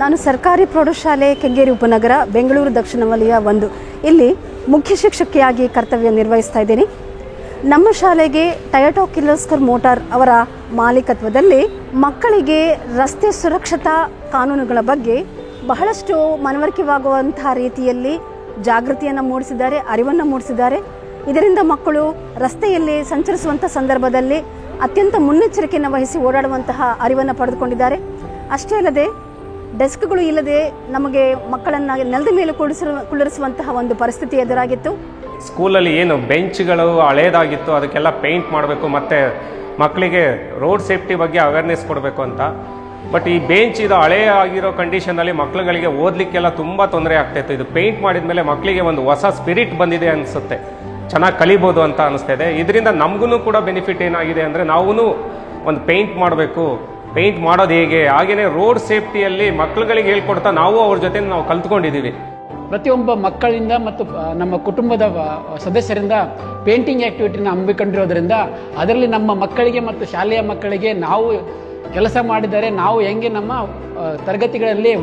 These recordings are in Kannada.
ನಾನು ಸರ್ಕಾರಿ ಪ್ರೌಢಶಾಲೆ ಕೆಂಗೇರಿ ಉಪನಗರ ಬೆಂಗಳೂರು ದಕ್ಷಿಣ ವಲಯ 1 ಇಲ್ಲಿ ಮುಖ್ಯ ಶಿಕ್ಷಕಿಯಾಗಿ ಕರ್ತವ್ಯ ನಿರ್ವಹಿಸ್ತಾ ಇದ್ದೀನಿ. ನಮ್ಮ ಶಾಲೆಗೆ ಟೊಯೋಟಾ ಕಿರ್ಲೋಸ್ಕರ್ ಮೋಟಾರ್ ಅವರ ಮಾಲೀಕತ್ವದಲ್ಲಿ ಮಕ್ಕಳಿಗೆ ರಸ್ತೆ ಸುರಕ್ಷತಾ ಕಾನೂನುಗಳ ಬಗ್ಗೆ ಬಹಳಷ್ಟು ಮನವರಿಕೆವಾಗುವಂತಹ ರೀತಿಯಲ್ಲಿ ಜಾಗೃತಿಯನ್ನು ಮೂಡಿಸಿದ್ದಾರೆ, ಅರಿವನ್ನು ಮೂಡಿಸಿದ್ದಾರೆ. ಇದರಿಂದ ಮಕ್ಕಳು ರಸ್ತೆಯಲ್ಲಿ ಸಂಚರಿಸುವಂಥ ಸಂದರ್ಭದಲ್ಲಿ ಅತ್ಯಂತ ಮುನ್ನೆಚ್ಚರಿಕೆಯನ್ನು ವಹಿಸಿ ಓಡಾಡುವಂತಹ ಅರಿವನ್ನು ಪಡೆದುಕೊಂಡಿದ್ದಾರೆ. ಅಷ್ಟೇ ಅಲ್ಲದೆ ಡೆಸ್ಕ್ಗಳು ಇಲ್ಲದೆ ನಮಗೆ ಮಕ್ಕಳನ್ನು ನೆಲದ ಮೇಲೆ ಕುಳ್ಳಿರಿಸುವಂತಹ ಒಂದು ಪರಿಸ್ಥಿತಿ ಎದುರಾಗಿತ್ತು. ಸ್ಕೂಲಲ್ಲಿ ಏನು ಬೆಂಚ್ಗಳು ಹಳೇದಾಗಿತ್ತು, ಅದಕ್ಕೆಲ್ಲ ಪೇಂಟ್ ಮಾಡಬೇಕು ಮತ್ತು ಮಕ್ಕಳಿಗೆ ರೋಡ್ ಸೇಫ್ಟಿ ಬಗ್ಗೆ ಅವೇರ್ನೆಸ್ ಕೊಡಬೇಕು ಅಂತ. ಬಟ್ ಈ ಬೆಂಚ್ ಇದು ಹಳೇ ಆಗಿರೋ ಕಂಡೀಷನಲ್ಲಿ ಮಕ್ಕಳುಗಳಿಗೆ ಓದಲಿಕ್ಕೆಲ್ಲ ತುಂಬ ತೊಂದರೆ ಆಗ್ತಾಯಿತ್ತು. ಇದು ಪೇಂಟ್ ಮಾಡಿದ ಮೇಲೆ ಮಕ್ಕಳಿಗೆ ಒಂದು ಹೊಸ ಸ್ಪಿರಿಟ್ ಬಂದಿದೆ ಅನಿಸುತ್ತೆ, ಚೆನ್ನಾಗಿ ಕಲಿಬೋದು ಅಂತ ಅನಿಸ್ತಿದೆ. ಇದರಿಂದ ನಮಗೂ ಕೂಡ ಬೆನಿಫಿಟ್ ಏನಾಗಿದೆ ಅಂದರೆ ನಾವು ಒಂದು ಪೇಂಟ್ ಮಾಡಬೇಕು, ಪೇಂಟ್ ಮಾಡೋದು ಹೇಗೆ, ಹಾಗೆಯೇ ರೋಡ್ ಸೇಫ್ಟಿಯಲ್ಲಿ ಮಕ್ಕಳುಗಳಿಗೆ ಹೇಳ್ಕೊಡ್ತಾ ನಾವು ಅವ್ರ ಜೊತೆ ನಾವು ಕಲ್ತ್ಕೊಂಡಿದ್ದೀವಿ. ಪ್ರತಿಯೊಬ್ಬ ಮಕ್ಕಳಿಂದ ಮತ್ತು ನಮ್ಮ ಕುಟುಂಬದ ಸದಸ್ಯರಿಂದ ಪೇಂಟಿಂಗ್ ಆ್ಯಕ್ಟಿವಿಟಿನ ಹಮ್ಮಿಕೊಂಡಿರೋದ್ರಿಂದ ಅದರಲ್ಲಿ ನಮ್ಮ ಮಕ್ಕಳಿಗೆ ಮತ್ತು ಶಾಲೆಯ ಮಕ್ಕಳಿಗೆ ನಾವು ಕೆಲಸ ಮಾಡಿದರೆ ನಾವು ಹೆಂಗೆ ನಮ್ಮ ತರಗತಿಗಳಲ್ಲಿ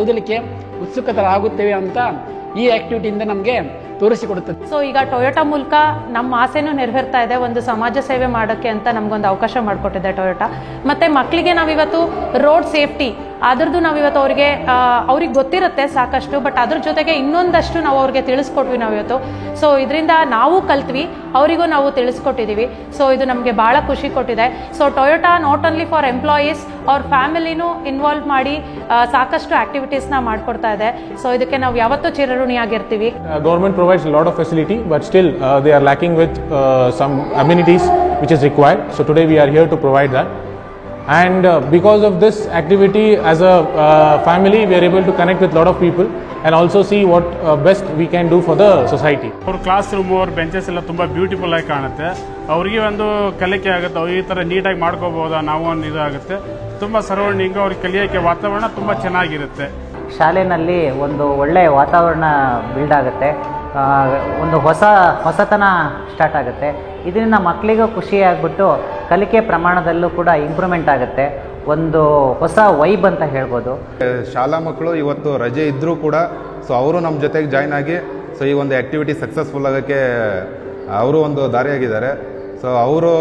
ಓದಲಿಕ್ಕೆ ಉತ್ಸುಕರಾಗುತ್ತೇವೆ ಅಂತ ಈ ಆ್ಯಕ್ಟಿವಿಟಿಯಿಂದ ನಮಗೆ ತೋರಿಸಿಕೊಡುತ್ತದೆ. ಸೊ ಈಗ ಟೊಯೋಟಾ ಮೂಲಕ ನಮ್ಮ ಆಸೆನೂ ನೆರವೇರ್ತಾ ಇದೆ, ಒಂದು ಸಮಾಜ ಸೇವೆ ಮಾಡೋಕ್ಕೆ ಅಂತ ನಮಗೊಂದು ಅವಕಾಶ ಮಾಡಿಕೊಟ್ಟಿದೆ ಟೊಯೋಟಾ. ಮತ್ತು ಮಕ್ಕಳಿಗೆ ನಾವಿವತ್ತು ರೋಡ್ ಸೇಫ್ಟಿ ಅದ್ರದ್ದು ನಾವಿವತ್ತು ಅವ್ರಿಗೆ ಗೊತ್ತಿರುತ್ತೆ ಸಾಕಷ್ಟು, ಬಟ್ ಅದ್ರ ಜೊತೆಗೆ ಇನ್ನೊಂದಷ್ಟು ನಾವು ಅವ್ರಿಗೆ ತಿಳಿಸ್ಕೊಟ್ವಿ ನಾವಿವತ್ತು. ಸೊ ಇದರಿಂದ ನಾವು ಕಲ್ತ್ವಿ, ಅವರಿಗೂ ನಾವು ತಿಳಿಸ್ಕೊಟ್ಟಿದ್ದೀವಿ. ಸೊ ಇದು ನಮಗೆ ಭಾಳ ಖುಷಿ ಕೊಟ್ಟಿದೆ. So Toyota not only for employees, ಅವ್ರ ಫ್ಯಾಮಿಲಿನೂ ಇನ್ವಾಲ್ವ್ ಮಾಡಿ ಸಾಕಷ್ಟು ಆಕ್ಟಿವಿಟೀಸ್ನ ಮಾಡಿಕೊಡ್ತಾ ಇದೆ. ಸೊ ಇದಕ್ಕೆ ನಾವು ಯಾವತ್ತೂ ಚಿರಋಣಿಯಾಗಿರ್ತೀವಿ. Government provides a lot of facility, but still they are lacking with some amenities which is required. So today we are here to provide that. And because of this activity, as a family, we are able to connect with a lot of people and also see what best we can do for the society. ಅವ್ರ ಕ್ಲಾಸ್ ರೂಮು, ಅವ್ರ ಬೆಂಚಸ್ ಎಲ್ಲ ತುಂಬ ಬ್ಯೂಟಿಫುಲ್ ಆಗಿ ಕಾಣುತ್ತೆ. ಅವ್ರಿಗೆ ಒಂದು ಕಲಿಕೆ ಆಗುತ್ತೆ, ಅವ್ರು ಈ ಥರ ನೀಟಾಗಿ ಮಾಡ್ಕೋಬೋದಾ ನಾವು ಒಂದು ಇದಾಗುತ್ತೆ. ತುಂಬ ಸರೌಂಡಿಂಗು ಅವ್ರಿಗೆ ಕಲಿಯೋಕ್ಕೆ ವಾತಾವರಣ ತುಂಬ ಚೆನ್ನಾಗಿರುತ್ತೆ. ಶಾಲೆಯಲ್ಲಿ ಒಂದು ಒಳ್ಳೆಯ ವಾತಾವರಣ ಬಿಲ್ಡ್ ಆಗುತ್ತೆ, ಒಂದು ಹೊಸತನ ಸ್ಟಾರ್ಟ್ ಆಗುತ್ತೆ. ಇದರಿಂದ ಮಕ್ಕಳಿಗೂ ಖುಷಿಯಾಗ್ಬಿಟ್ಟು ಕಲಿಕೆ ಪ್ರಮಾಣದಲ್ಲೂ ಕೂಡ ಇಂಪ್ರೂವ್ಮೆಂಟ್ ಆಗುತ್ತೆ, ಒಂದು ಹೊಸ ವೈಬ್ ಅಂತ ಹೇಳ್ಬೋದು. ಶಾಲಾ ಮಕ್ಕಳು ಇವತ್ತು ರಜೆ ಇದ್ದರೂ ಕೂಡ ಅವರು ನಮ್ಮ ಜೊತೆಗೆ ಜಾಯ್ನ್ ಆಗಿ ಈ ಒಂದು ಆ್ಯಕ್ಟಿವಿಟಿ ಸಕ್ಸಸ್ಫುಲ್ ಆಗೋಕ್ಕೆ ಅವರು ಒಂದು ದಾರಿಯಾಗಿದ್ದಾರೆ. ಅವರು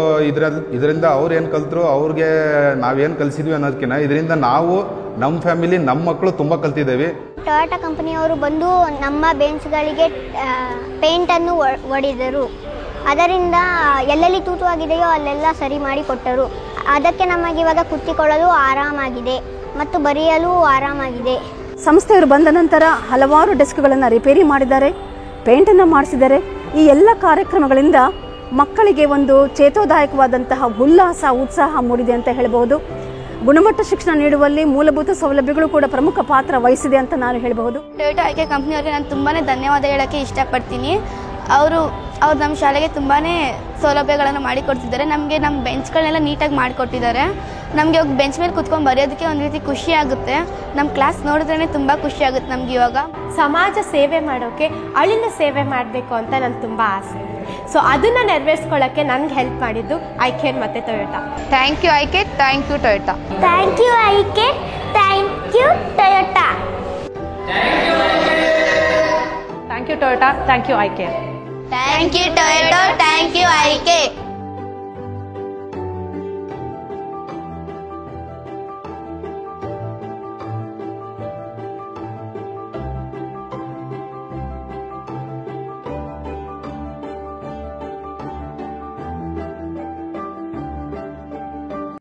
ಇದರಿಂದ ಅವ್ರು ಏನು ಕಲ್ತರು, ಅವ್ರಿಗೆ ನಾವೇನು ಕಲಿಸಿದ್ವಿ ಅನ್ನೋದಕ್ಕಿಂತ ಇದರಿಂದ ನಾವು ನಮ್ಮ ಫ್ಯಾಮಿಲಿ ನಮ್ಮ ಮಕ್ಕಳು ತುಂಬ ಕಲ್ತಿದ್ದೇವೆ. ಟೊಯೋಟಾ ಕಂಪನಿಯವರು ಬಂದು ನಮ್ಮ ಬೆಂಚ್ಗಳಿಗೆ ಪೇಂಟನ್ನು ಹೊಡೆದರು. ಅದರಿಂದ ಎಲ್ಲೆಲ್ಲಿ ತೂತುವಾಗಿದೆಯೋ ಅಲ್ಲೆಲ್ಲ ಸರಿ ಮಾಡಿ ಕೊಟ್ಟರು. ಅದಕ್ಕೆ ನಮಗೆ ಇವಾಗ ಕುಳಿತುಕೊಳ್ಳಲು ಆರಾಮಾಗಿದೆ ಮತ್ತು ಬರೆಯಲು ಆರಾಮಾಗಿದೆ. ಸಂಸ್ಥೆಯವರು ಬಂದ ನಂತರ ಹಲವಾರು ಡೆಸ್ಕ್ಗಳನ್ನು ರಿಪೇರಿ ಮಾಡಿದ್ದಾರೆ, ಪೇಂಟನ್ನು ಮಾಡಿಸಿದ್ದಾರೆ. ಈ ಎಲ್ಲ ಕಾರ್ಯಕ್ರಮಗಳಿಂದ ಮಕ್ಕಳಿಗೆ ಒಂದು ಚೇತೋದಾಯಕವಾದಂತಹ ಉತ್ಸಾಹ ಮೂಡಿದೆ ಅಂತ ಹೇಳ್ಬೋದು. ಗುಣಮಟ್ಟ ಶಿಕ್ಷಣ ನೀಡುವಲ್ಲಿ ಮೂಲಭೂತ ಸೌಲಭ್ಯಗಳು ಕೂಡ ಪ್ರಮುಖ ಪಾತ್ರ ವಹಿಸಿದೆ ಅಂತ ನಾನು ಹೇಳಬಹುದು. ಟೊಯೋಟಾ ಐಕೆ ಕಂಪ್ನಿಯವರಿಗೆ ನಾನು ತುಂಬಾ ಧನ್ಯವಾದ ಹೇಳೋಕ್ಕೆ ಇಷ್ಟಪಡ್ತೀನಿ. ಅವರು ನಮ್ಮ ಶಾಲೆಗೆ ತುಂಬಾ ಸೌಲಭ್ಯಗಳನ್ನು ಮಾಡಿಕೊಡ್ತಿದ್ದಾರೆ. ನಮಗೆ ನಮ್ಮ ಬೆಂಚ್ಗಳನ್ನೆಲ್ಲ ನೀಟಾಗಿ ಮಾಡಿಕೊಟ್ಟಿದ್ದಾರೆ. ನಮಗೆ ಇವಾಗ ಬೆಂಚ್ ಮೇಲೆ ಕುತ್ಕೊಂಡು ಬರೆಯೋದಕ್ಕೆ ಒಂದು ರೀತಿ ಖುಷಿ ಆಗುತ್ತೆ. ನಮ್ಮ ಕ್ಲಾಸ್ ನೋಡಿದ್ರೇ ತುಂಬ ಖುಷಿ ಆಗುತ್ತೆ ನಮ್ಗೆ. ಇವಾಗ ಸಮಾಜ ಸೇವೆ ಮಾಡೋಕ್ಕೆ ಅಳಿಲು ಸೇವೆ ಮಾಡಬೇಕು ಅಂತ ನನಗೆ ತುಂಬ ಆಸೆ. ಸೊ ಅದನ್ನು ನೆರವೇರಿಸ್ಕೊಳ್ಳೋಕ್ಕೆ ನನಗೆ ಹೆಲ್ಪ್ ಮಾಡಿದ್ದು ಐಕೇರ್ ಮತ್ತು Toyota. Thank you iCare, thank you Toyota. Thank you iCare, thank you Toyota. Thank you Toyota, thank you iCare. Thank you Toyota, thank you iCare.